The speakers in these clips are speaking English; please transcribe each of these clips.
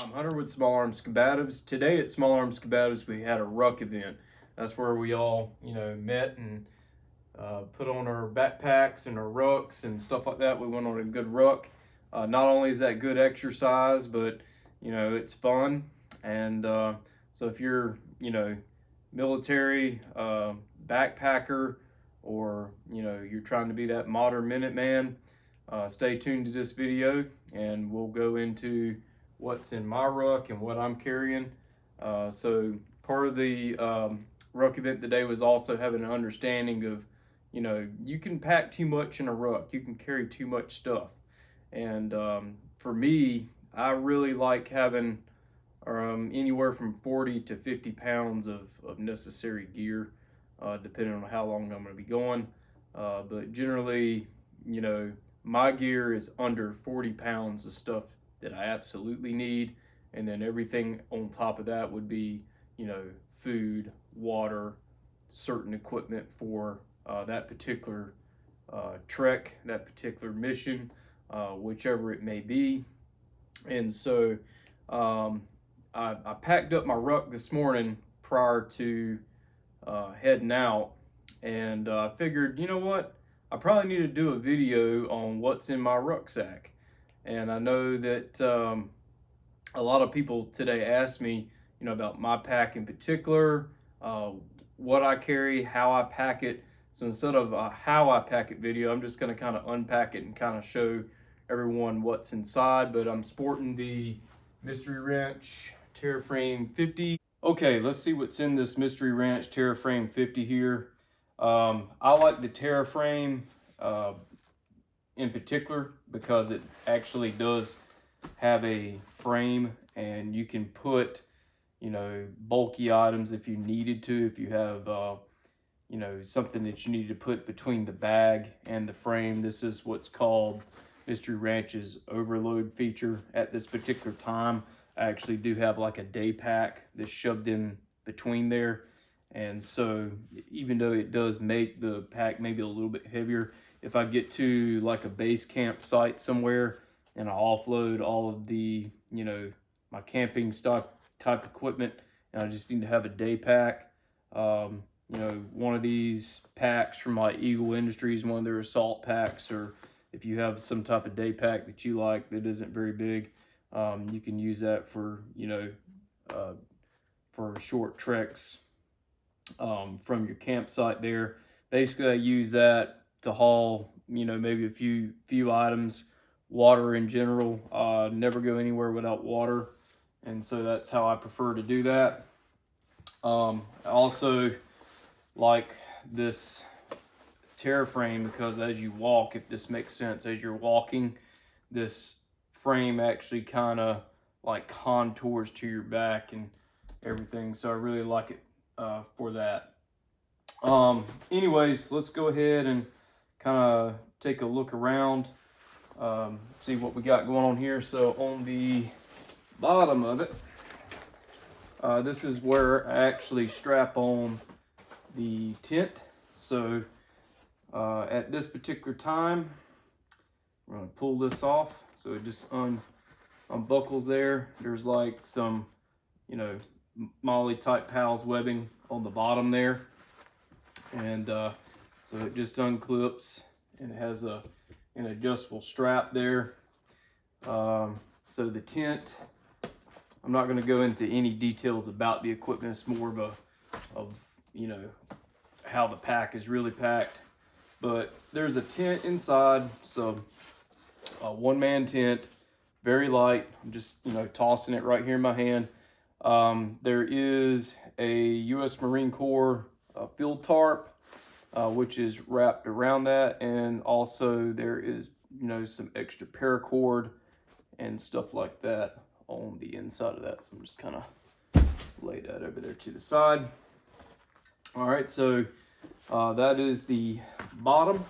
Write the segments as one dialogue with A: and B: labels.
A: Hunter with Small Arms Combatives. Today at Small Arms Combatives, we had a ruck event. That's where we all, met and put on our backpacks and our rucks and stuff like that. We went on a good ruck. Not only is that good exercise, but it's fun. And so if you're, military backpacker, or you're trying to be that modern Minuteman, stay tuned to this video, and we'll go into what's in my ruck and what I'm carrying. So part of the ruck event today was also having an understanding of, you can pack too much in a ruck. You can carry too much stuff. And for me, I really like having anywhere from 40 to 50 pounds of necessary gear, depending on how long I'm going to be going. But generally, my gear is under 40 pounds of stuff that I absolutely need. And then everything on top of that would be, food, water, certain equipment for that particular trek, that particular mission, whichever it may be. And so I packed up my ruck this morning prior to heading out, and I figured, you know what, I probably need to do a video on what's in my rucksack. And I know that a lot of people today ask me, about my pack in particular, what I carry, how I pack it. So instead of a how I pack it video, I'm just going to kind of unpack it and kind of show everyone what's inside. But I'm sporting the Mystery Ranch Terraframe 50. Okay, let's see what's in this Mystery Ranch Terraframe 50 here. I like the Terraframe in particular because it actually does have a frame, and you can put, bulky items if you needed to. If you have, something that you need to put between the bag and the frame. This is what's called Mystery Ranch's overload feature. At this particular time, I actually do have like a day pack that's shoved in between there. And so even though it does make the pack maybe a little bit heavier, if I get to like a base camp site somewhere and I offload all of the, my camping stock type equipment, and I just need to have a day pack, one of these packs from like Eagle Industries, one of their assault packs, or if you have some type of day pack that you like that isn't very big, you can use that for, for short treks from your campsite there. Basically, I use that to haul, maybe a few items. Water in general, never go anywhere without water, and so that's how I prefer to do that. I also like this Terraframe because as you walk, if this makes sense, as you're walking, this frame actually kind of like contours to your back and everything, so I really like it for that. Anyways, let's go ahead and kind of take a look around, see what we got going on here. So on the bottom of it, this is where I actually strap on the tent. So at this particular time, we're going to pull this off. So it just unbuckles there. There's like some, Molly type pals webbing on the bottom there. And so it just unclips, and it has an adjustable strap there. So the tent, I'm not going to go into any details about the equipment. It's more of how the pack is really packed. But there's a tent inside, so a one-man tent, very light. I'm just tossing it right here in my hand. There is a U.S. Marine Corps field tarp, which is wrapped around that, and also there is some extra paracord and stuff like that on the inside of that. So I'm just kind of lay that over there to the side. All right, so that is the bottom.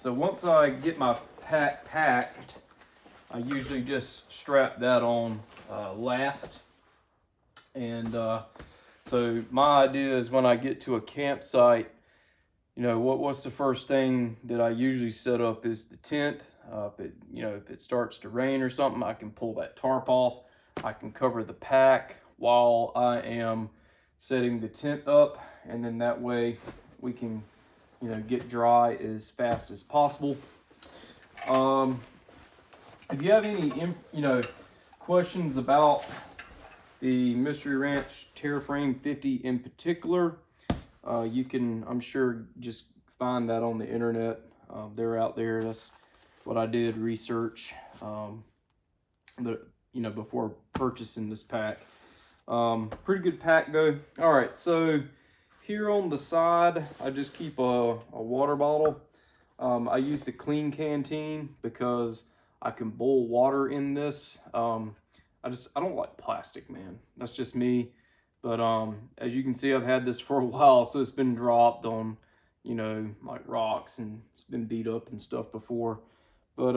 A: So once I get my pack packed, I usually just strap that on last. And so my idea is when I get to a campsite, what's the first thing that I usually set up is the tent. If it starts to rain or something, I can pull that tarp off. I can cover the pack while I am setting the tent up, and then that way we can, you know, get dry as fast as possible. If you have any, you know, questions about the Mystery Ranch Terraframe 50 in particular, you can, I'm sure, just find that on the internet. They're out there. That's what I did research, you know, before purchasing this pack. Pretty good pack though. All right, so here on the side, I just keep a water bottle. I use the clean canteen because I can boil water in this. I don't like plastic, man. That's just me. But as you can see, I've had this for a while, so it's been dropped on, you know, like rocks, and it's been beat up and stuff before. But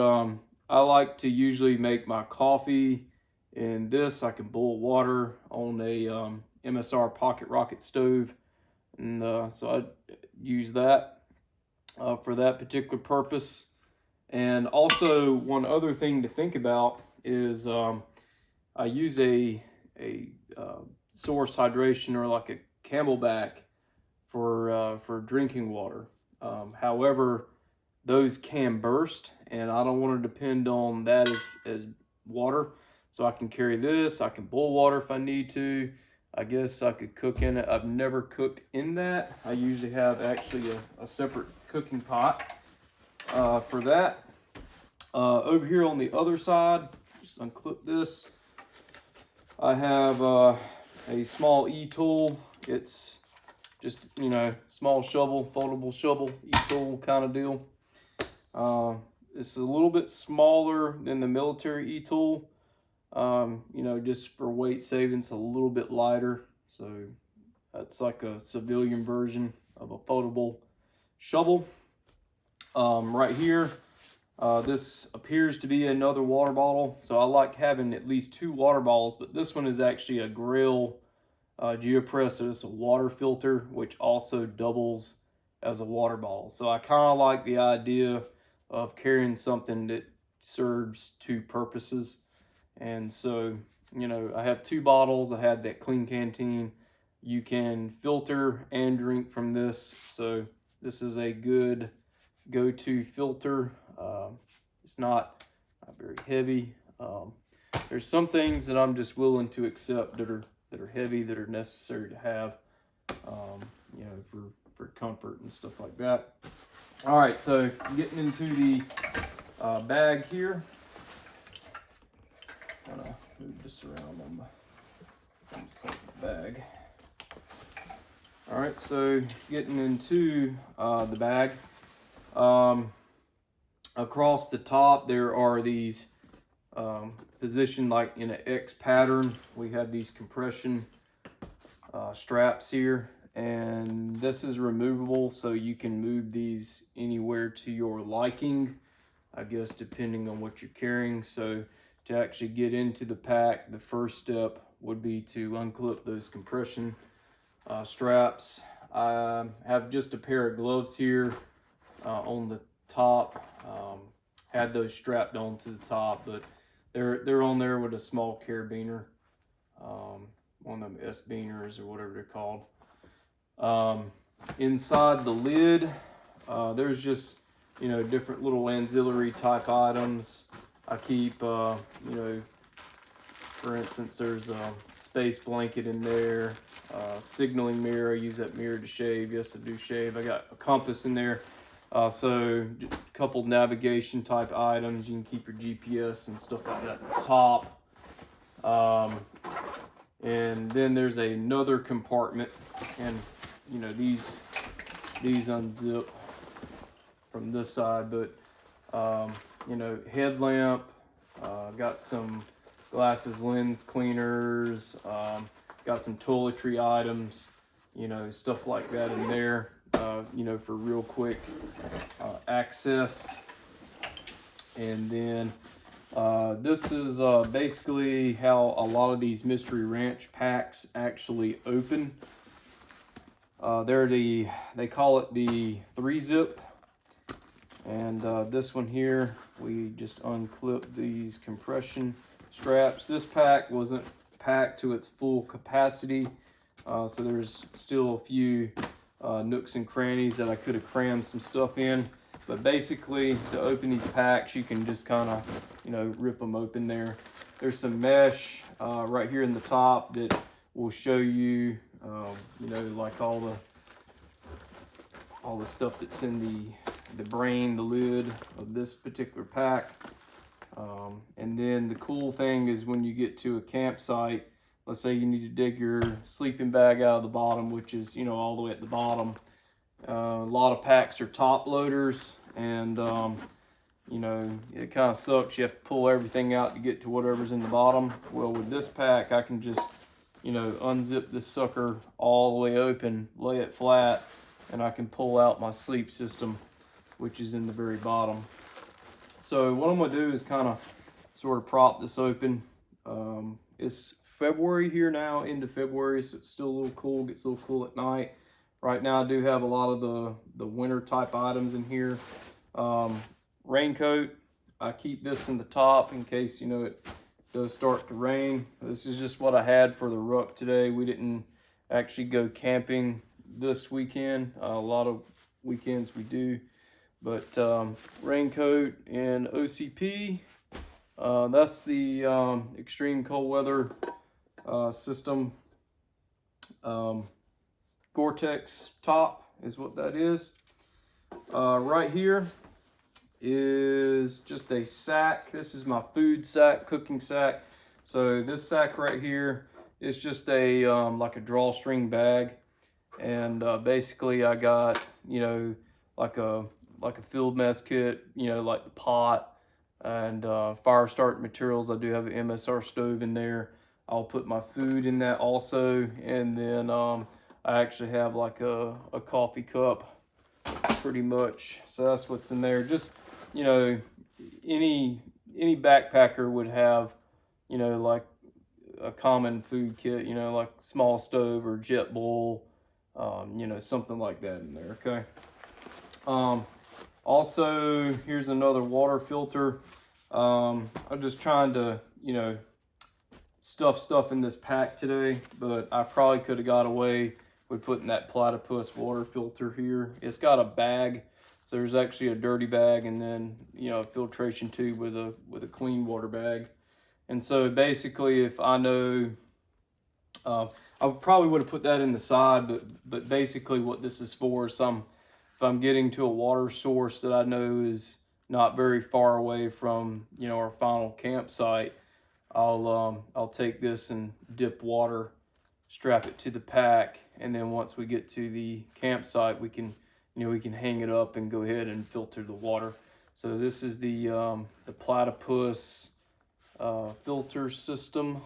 A: I like to usually make my coffee in this. I can boil water on a MSR Pocket Rocket stove, and so I use that for that particular purpose. And also, one other thing to think about is I use a source hydration, or like a Camelback for drinking water. However, those can burst, and I don't want to depend on that as water. So I can carry this. I can boil water if I need to. I guess I could cook in it. I've never cooked in that. I usually have actually a separate cooking pot for that. Over here on the other side, just unclip this. I have a small e-tool. It's just, you know, small shovel, foldable shovel, e-tool kind of deal. It's a little bit smaller than the military e-tool. You know, just for weight savings, a little bit lighter. So that's like a civilian version of a foldable shovel. Right here, this appears to be another water bottle. So I like having at least 2 water bottles, but this one is actually a grill GeoPress. So it's a water filter, which also doubles as a water bottle. So I kind of like the idea of carrying something that serves 2 purposes. And so, you know, I have 2 bottles. I had that clean canteen. You can filter and drink from this. So this is a good go-to filter. It's not very heavy. There's some things that I'm just willing to accept that are heavy, that are necessary to have, you know, for comfort and stuff like that. All right, so getting into the bag here. I'm gonna move this around on the bag. All right, so getting into the bag. Across the top, there are these positioned like in an X pattern. We have these compression straps here, and this is removable, so you can move these anywhere to your liking, I guess, depending on what you're carrying. So to actually get into the pack, the first step would be to unclip those compression straps. I have just a pair of gloves here on the top. Had those strapped on to the top, but they're on there with a small carabiner, one of them S-biners or whatever they're called. Inside the lid, there's just, you know, different little ancillary type items. I keep, you know, for instance, there's a space blanket in there, signaling mirror. I use that mirror to shave. Yes, I do shave. I got a compass in there. So a couple navigation type items. You can keep your GPS and stuff like that at the top. And then there's another compartment, and you know, these unzip from this side, but you know, headlamp, got some glasses, lens cleaners, got some toiletry items, you know, stuff like that in there, you know, for real quick access. And then this is basically how a lot of these Mystery Ranch packs actually open. They call it the 3-zip. And this one here, we just unclip these compression straps. This pack wasn't packed to its full capacity, so there's still a few nooks and crannies that I could have crammed some stuff in. But basically, to open these packs, you can just kind of, you know, rip them open there. There's some mesh right here in the top that will show you, you know, like all the stuff that's in the brain, the lid of this particular pack. And then the cool thing is when you get to a campsite, let's say you need to dig your sleeping bag out of the bottom, which is, you know, all the way at the bottom. A lot of packs are top loaders, and you know, it kind of sucks. You have to pull everything out to get to whatever's in the bottom. Well, with this pack, I can just, you know, unzip this sucker all the way open, lay it flat, and I can pull out my sleep system, which is in the very bottom. So what I'm gonna do is kind of sort of prop this open. It's February here now, into February, so it's still a little cool, gets a little cool at night. Right now I do have a lot of the winter type items in here. Raincoat, I keep this in the top in case, you know, it does start to rain. This is just what I had for the ruck today. We didn't actually go camping this weekend. A lot of weekends we do. But raincoat and OCP. That's the extreme cold weather system. Gore-Tex top is what that is. Right here is just a sack. This is my food sack, cooking sack. So this sack right here is just a like a drawstring bag, and basically I got, you know, like a field mess kit, you know, like the pot and fire starting materials. I do have an MSR stove in there. I'll put my food in that also, and then I actually have like a coffee cup, pretty much. So that's what's in there. Just, you know, any backpacker would have, you know, like a common food kit, you know, like small stove or jet bowl, you know, something like that in there. Okay. Also, here's another water filter. I'm just trying to, you know, stuff in this pack today, but I probably could have got away with putting that platypus water filter here. It's got a bag, so there's actually a dirty bag, and then, you know, a filtration tube with a clean water bag. And so basically, if I know, I probably would have put that in the side, but basically what this is for is if I'm getting to a water source that I know is not very far away from, you know, our final campsite, I'll take this and dip water, strap it to the pack, and then once we get to the campsite, we can hang it up and go ahead and filter the water. So this is the platypus filter system,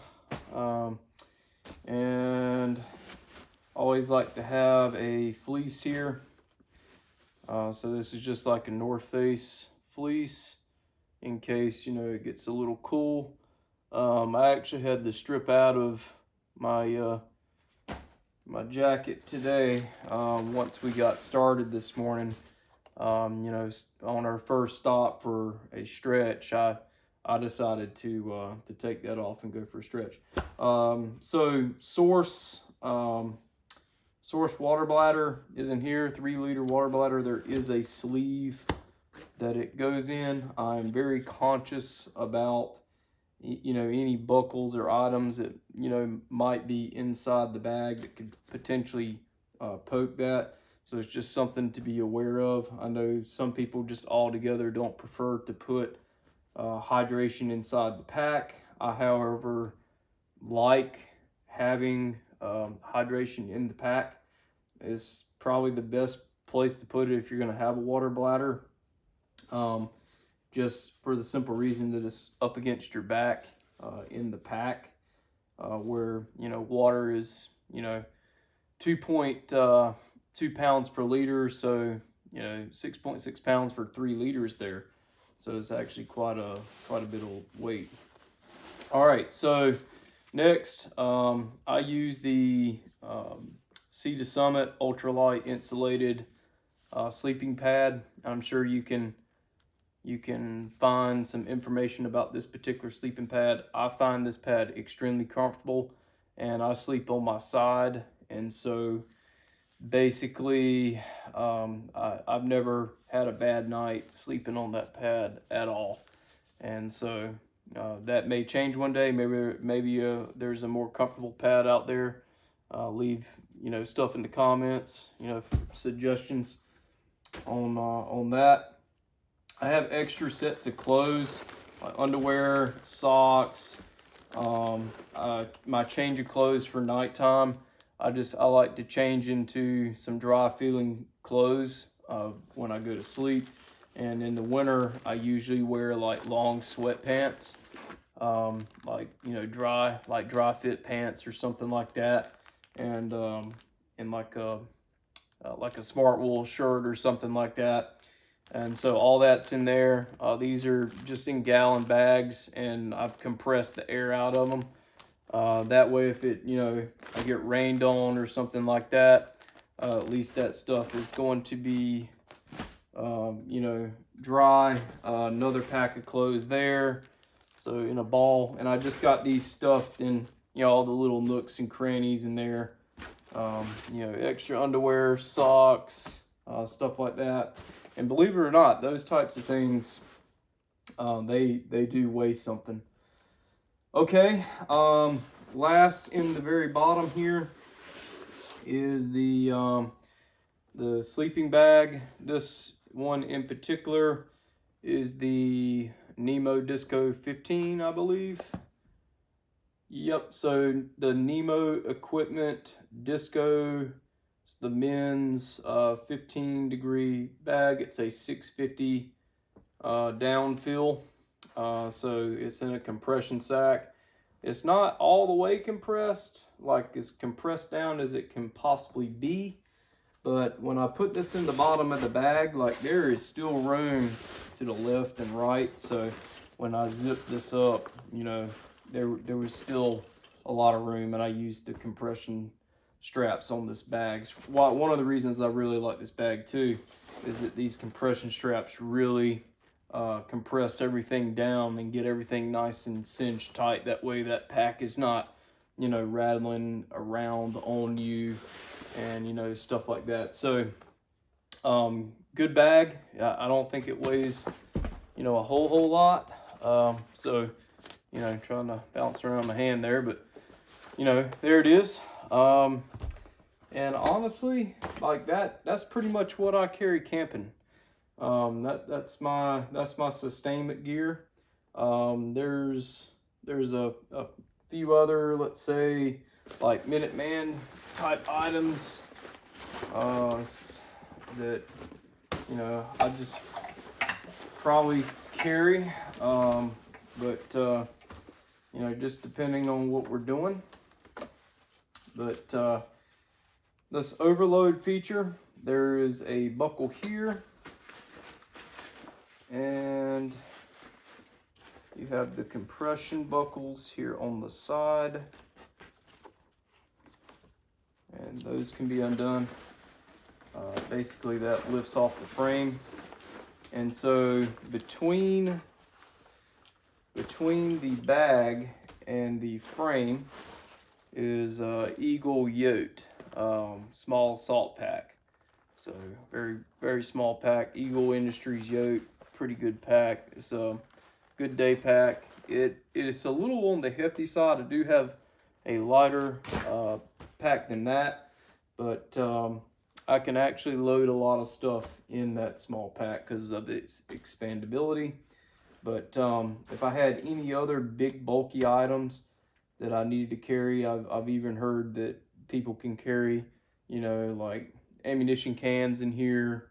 A: and always like to have a fleece here. So this is just like a North Face fleece in case, you know, it gets a little cool. I actually had to strip out of my my jacket today once we got started this morning. You know, on our first stop for a stretch, I decided to take that off and go for a stretch. So source water bladder is in here, 3-liter water bladder. There is a sleeve that it goes in. I'm very conscious about, you know, any buckles or items that, you know, might be inside the bag that could potentially poke that. So it's just something to be aware of. I know some people just altogether don't prefer to put hydration inside the pack. I, however, like having hydration in the pack. Is probably the best place to put it if you're going to have a water bladder. Just for the simple reason that it's up against your back in the pack, where, you know, water is, you know, 2.2 pounds per liter, so, you know, 6.6 pounds for 3 liters there. So it's actually quite a bit of weight. All right, so next, I use the Sea to Summit ultralight insulated sleeping pad. I'm sure you can you can find some information about this particular sleeping pad. I find this pad extremely comfortable, and I sleep on my side, and so basically I've never had a bad night sleeping on that pad at all. And so that may change one day. Maybe there's a more comfortable pad out there. Leave stuff in the comments, suggestions on that. I have extra sets of clothes, like underwear, socks, my change of clothes for nighttime. I like to change into some dry feeling clothes when I go to sleep. And in the winter, I usually wear like long sweatpants, dry fit pants or something like that, and like a smart wool shirt or something like that. And so all that's in there. These are just in gallon bags, and I've compressed the air out of them. That way, if I get rained on or something like that, at least that stuff is going to be, dry. Another pack of clothes there. So in a ball, and I just got these stuffed in, all the little nooks and crannies in there. Extra underwear, socks, stuff like that. And believe it or not, those types of things, they do weigh something. Okay, last in the very bottom here is the sleeping bag. This one in particular is the Nemo Disco 15, I believe. Yep, so the Nemo Equipment Disco, it's the men's 15-degree bag. It's a 650 downfill. So it's in a compression sack. It's not all the way compressed, like as compressed down as it can possibly be. But when I put this in the bottom of the bag, like there is still room to the left and right. So when I zip this up, there was still a lot of room, and I used the compression straps on this bag. One of the reasons I really like this bag too is that these compression straps really compress everything down and get everything nice and cinched tight. That way that pack is not, rattling around on you and, stuff like that. So, good bag. I don't think it weighs, a whole lot. So, trying to bounce around my hand there, but, there it is. And honestly, like that's pretty much what I carry camping. That's my sustainment gear. There's a few other, let's say, like Minuteman type items that I just probably carry, but just depending on what we're doing. But this overload feature, there is a buckle here, and you have the compression buckles here on the side, and those can be undone. Basically that lifts off the frame, and so between the bag and the frame is Eagle Yote, small salt pack. So very, very small pack. Eagle Industries Yote, pretty good pack. It's a good day pack. It is a little on the hefty side. I do have a lighter pack than that, but I can actually load a lot of stuff in that small pack because of its expandability. But if I had any other big bulky items that I needed to carry, I've even heard that people can carry, like ammunition cans in here,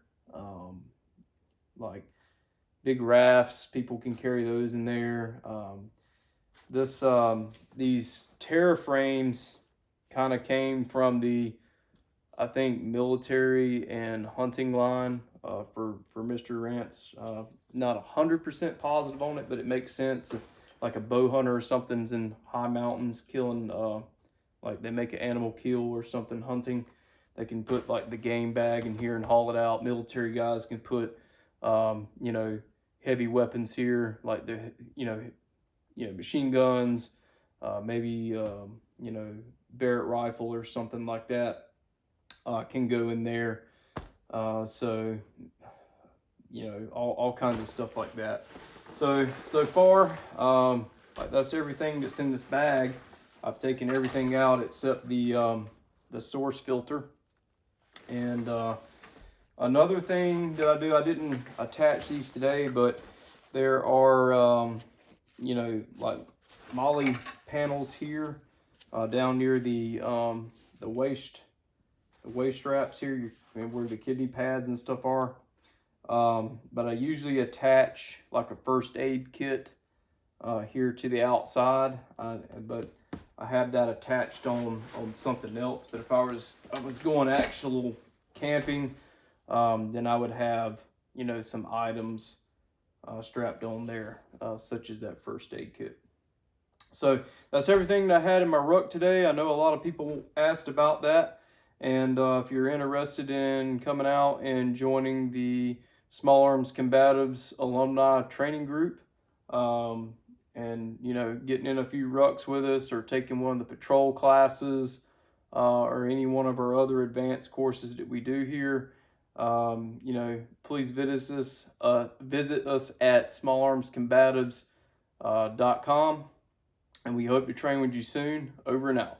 A: like big rafts. People can carry those in there. These Terraframes kind of came from the, I think, military and hunting line for Mr. Rance. Not 100% positive on it, but it makes sense. If like a bow hunter or something's in high mountains killing, like they make an animal kill or something hunting, they can put like the game bag in here and haul it out. Military guys can put, heavy weapons here, like the machine guns, maybe Barrett rifle or something like that can go in there. So all kinds of stuff like that. So far, like that's everything that's in this bag. I've taken everything out except the source filter. And another thing that I do, I didn't attach these today, but there are like molly panels here down near the waist straps here, where the kidney pads and stuff are. But I usually attach like a first aid kit here to the outside, but I have that attached on something else. But if I was going actual camping, then I would have some items strapped on there, such as that first aid kit. So that's everything that I had in my ruck today. I know a lot of people asked about that, and if you're interested in coming out and joining the Small Arms Combatives alumni training group, and getting in a few rucks with us, or taking one of the patrol classes, or any one of our other advanced courses that we do here, please visit us at smallarmscombatives.com, and we hope to train with you soon. Over and out.